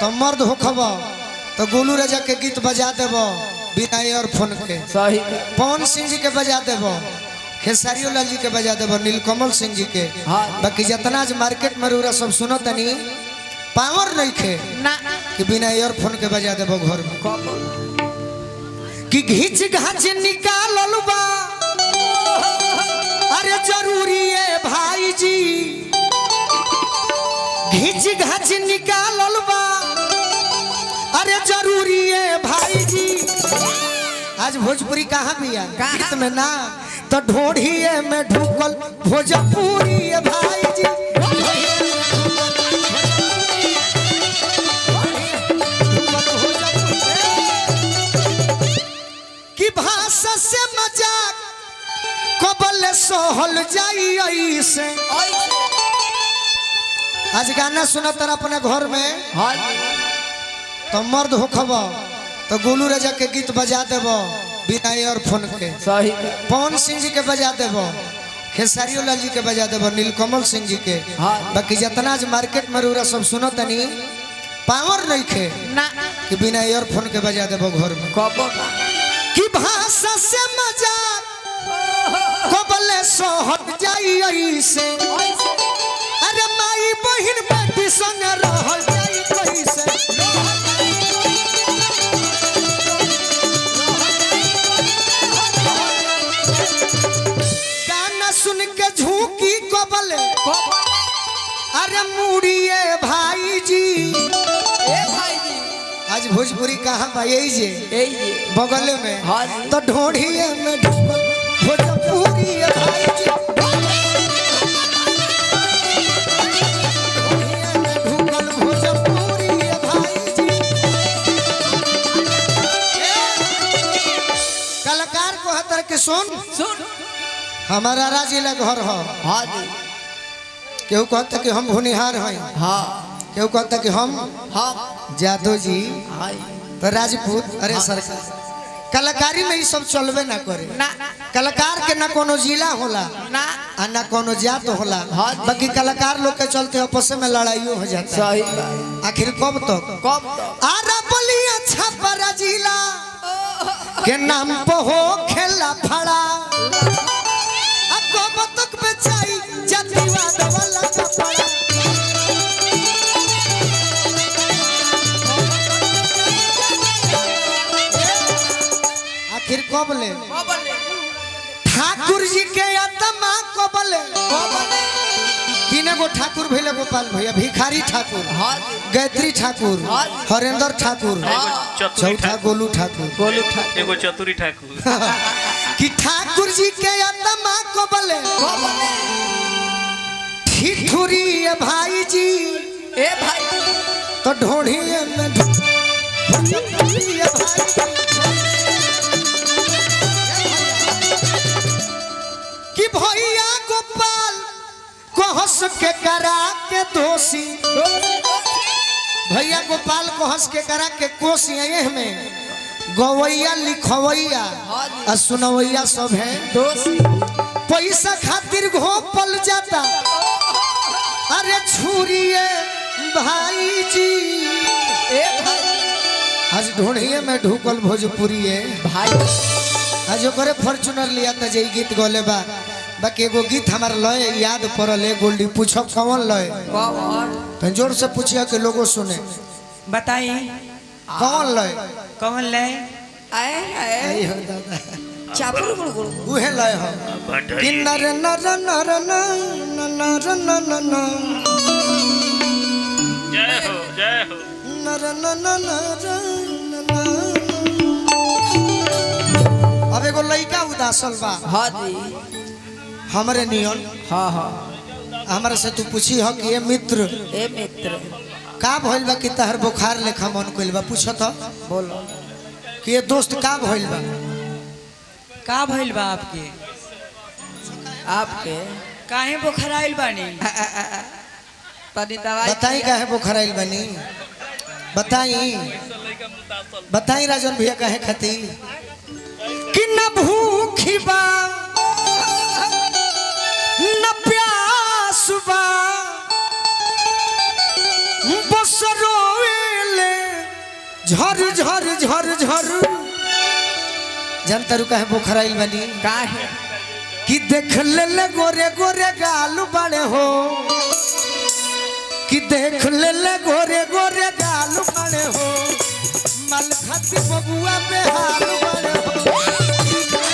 तो मर्द हो खब तो गोलू राजा के गीत बजा देव बिना ईयरफोन के। सही पवन सिंह जी के बजा देव, खेसारियो लाल जी के बजा देव, नीलकमल सिंह जी के। हाँ। बाकी जितना आज मार्केट में रूरा सब सुनो तनी पावर नहीं खे ना कि बिना ईयरफोन के बजा देव घर में कि घीच घाच निकाल बा। अरे जरूरी है भाई जी, घीच घाच निकाल बा। अरे जरूरी है भाई जी। आज भोजपुरी कहाँ बिया गीत में ना तो ढोढ़िए में ढुकल भोजपुरी है भाई जी। कि भाषा से मजाक कबल सोहल जाई से। आज गाना सुना तर अपने घर में तो मर्द हो खब तो गोलू राजा के गीत बजा देव बिना ईयरफोन के। सही पवन सिंह जी के बजा देव, खेसारियो लाल जी के बजा देव, नीलकमल सिंह जी के। हाँ। बाकी जितना आज मार्केट में रूरा सब सुनो तनी पावर नहीं खे ना कि बिना ईयरफोन के बजा देव घर में कि भाषा से मजाक कबले सोहत जाई से। अरे माई बहिन बेटी संग रहल जाई कैसे। गाना सुन के झूकी कबले अरे मुड़िए भाई जी। आज भोजपुरी कहाँ बा यही जे बगल में। हाँ। तो ढोढ़िए में ढुकल भोजपुरी है भाई जी। ढोढ़िए में ढुकल भोजपुरी है भाई जी। कलाकार को हतर के सुन हमारा जिला घर हो। हाँ जी केहू कहता कि हम भुनिहार हैं, हाँ केहू कहता कि हम हाँ जादव जी हाँ तो राजपूत। अरे सरकार कलाकारी में ये सब चलबे ना करे। ना कलाकार के ना कोनो जिला होला ना आ ना कोनो जात होला। हाँ। बाकी कलाकार लोग के चलते आपस में लड़ाइयों हो जाता है। सही आखिर कब तक कब तो आरा बलिया छपरा जिला के नाम पे हो खेला फड़ा। आ कब तक बेचाई जातिवाद वाला कपड़ा। आखिर कब ले ठाकुर जी के आत्मा कबले। तीन गो ठाकुर भैया गोपाल भैया, भिखारी ठाकुर, गायत्री ठाकुर, हरेंद्र ठाकुर, चौथा गोलू ठाकुर, एगो चतुरी ठाकुर। कि ठाकुर जी के आत्मा कबले ठिठुरी है भाई जी। ए भाई तो ढोढ़िए में भोजपुरी है भाई जी। कि भैया गोपाल को हंस के करा के दोषी। भैया गोपाल को हंस के करा के कोसी में गवैया लिखवैया और सुनवैया सब है। पैसा खातिर घोपल जाता। अरे छुरिए भाई जी। आज ढूंढिए में ढुकल भोजपुरी है भाई। आज ओकरे फॉर्च्यूनर लिया था जे गीत गौले बा। बाकी एगो गीत हमार लय याद पड़ल है। गोल्डी पूछो कौन लय तो जोर से पूछिए कि लोगों सुने। बताई कौन लय कौन ले आई हो दादा चापुर गुड़गुड़ उहे लय हो कि नर नर नर नर नर नर जय हो जय हो। नर नर नर। अब एगो लइका उदासल बा हाँ जी हमरे नियन। हाँ हाँ हमारे से तू पूछी हो कि ये मित्र ए मित्र का भइल बा कि तहर बुखार लेखा मन कइल बा। पूछो तो बोलो कि ये दोस्त का भइल बा। का भइल बा आपके आपके काहे बुखार आइल बानी। तनी दवाई बताई काहे बुखार आइल बनी। बताई बताई राजन भैया काहे खाती कि न भूखी बा न प्यास बा बस रोए झर झर झर झर जनता रुका है बोखराइल बनी का है कि देख ले गोरे गोरे गाल बड़े हो कि देख ले गोरे गोरे गाल बड़े हो मल खाती बबुआ पे हाल बड़े हो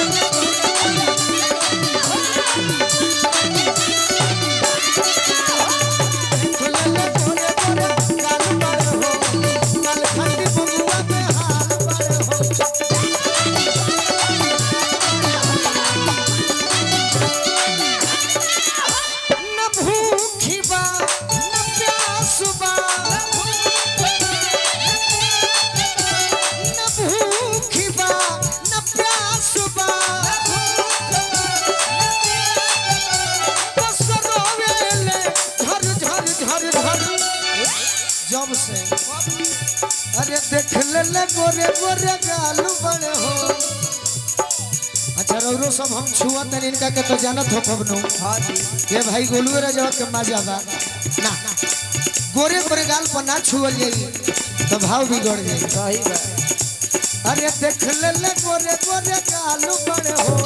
जब से अरे देख ले गोरे गोरे गालू बड़े हो। अच्छा रौरो सब हम छुआ तन इनका के तो जानत हो कबनो हाँ जी के भाई गोलू राजा के मजा बा ना गोरे गोरे गाल पर ना छुअल जाई तो भाव बिगड़ जाई सही बात अरे देख ले गोरे गोरे गालू बड़े हो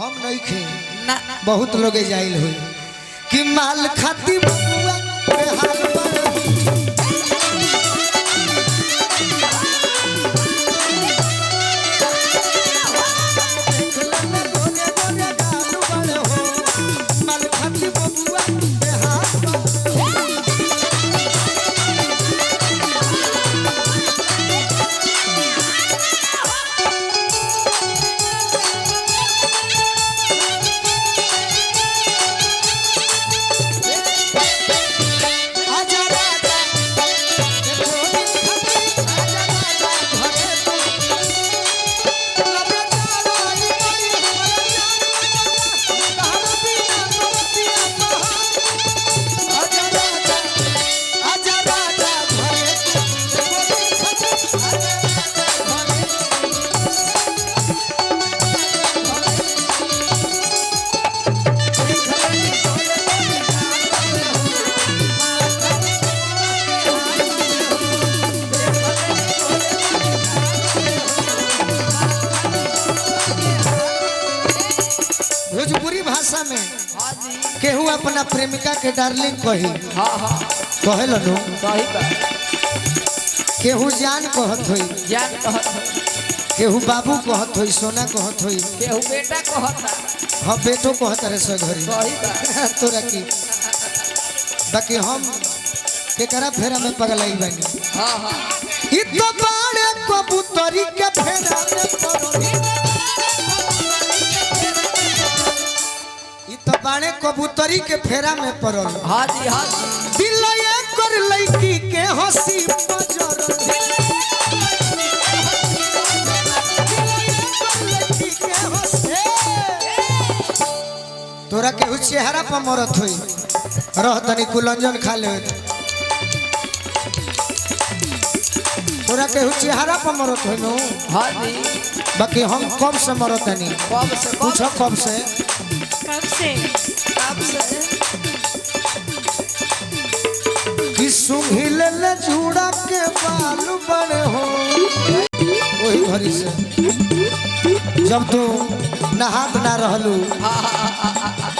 हम नहीं खे ना बहुत लोग जाइल हुई कि माल खाती बबुआ पे हाल बड़े हो। देख ले गोरे गोरे गालू बड़े हो माल खाती बबुआ पे हाल बड़े हो। आजा राजा आजा राजा घरे तू लबे जाई कोई हमारा जान कहर बिना तोतिया कहा आजा राजा घरे तू आजा राजा घरे भोजपुरी भाषा में हाँ जी केहू अपना प्रेमिका के डार्लिंग कही हाँ हाँ कहे लो सही बात केहू जान कहत होई जान कहत है केहू बाबू कहत होई सोना कहत होई केहू बेटा कहता हाँ बेटो कहत रे सो घरी सही बात तोरा की बाकी हम केकरा फेरा में पगलाई बानी हाँ हाँ इ तो बाड़े कबूतरी के फेरा में पड़ल इ तो बाड़े कबूतरी के फेरा में पड़ल हाँ जी दिल कर लड़की के हंसी बजरल लड़की के हंसी तोरा के चेहरा पर मरत होई रह तनी कुलंजन खा ले तोरा के चेहरा पर मरत होई नो हाँ जी बाकी हम कब से मरत नहीं कब से पूछो कब से कब से कि सुंघिल ले जूड़ा के बाल बड़े हो वही घड़ी से जब तू नहात ना रहलू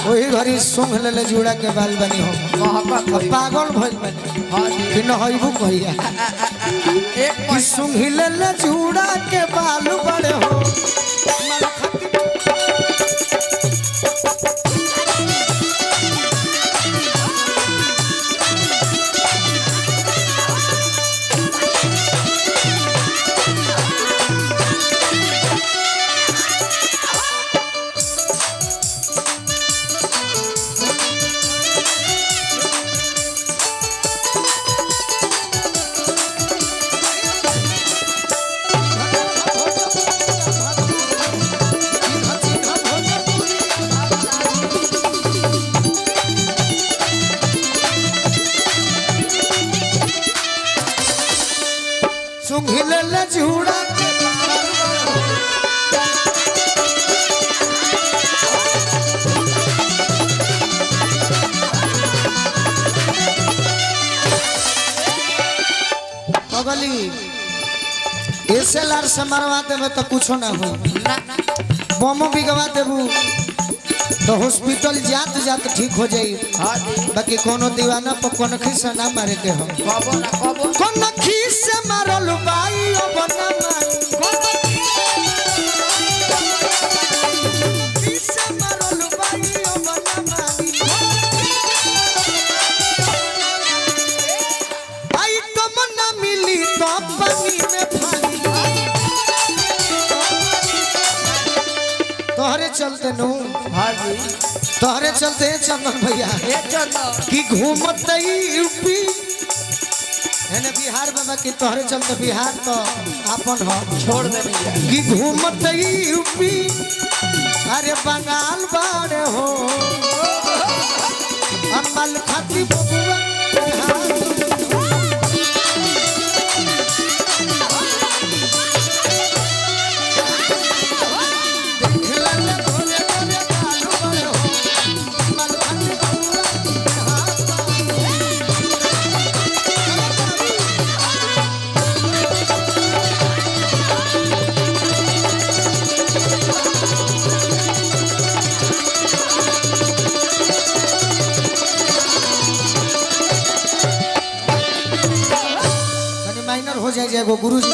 वही घड़ी सुंघ ले जूड़ा के बाल बनी हो महका अब पागल भइल बनी हाँ जी कि नहइबू कहिया एक कि सुंघिल ले जूड़ा के बाल बड़े हो सुंघिल ले जूड़ा के बाल बड़े हो। पगली एसएलआर से मरवा देवे तो कुछ ना हो, ना ना बमो भी गवा देबू तो हॉस्पिटल जात जात ठीक हो जाई। हाँ जी बाकी कोनो दीवाना पर कोनो खिस्सा ना मारे के हो। कबो ना कबो कोनो खिस्सा मारल बाई अब ना मारी, खिस्सा मारल बाई अब ना मारी। आई कम ना मिली तो पानी में फाली। तोहरे चलते नु, हाँ जी तोहरे चलते चंदन भैया ये चलो कि घूमत यूपी है ना बिहार बाबा की, तोहरे चलते बिहार तो आपन हो छोड़ देने जा कि घूमत यूपी अरे बंगाल बाड़े हो अम्मल खाती बबुआ माइनर हो जाए गुरु जी।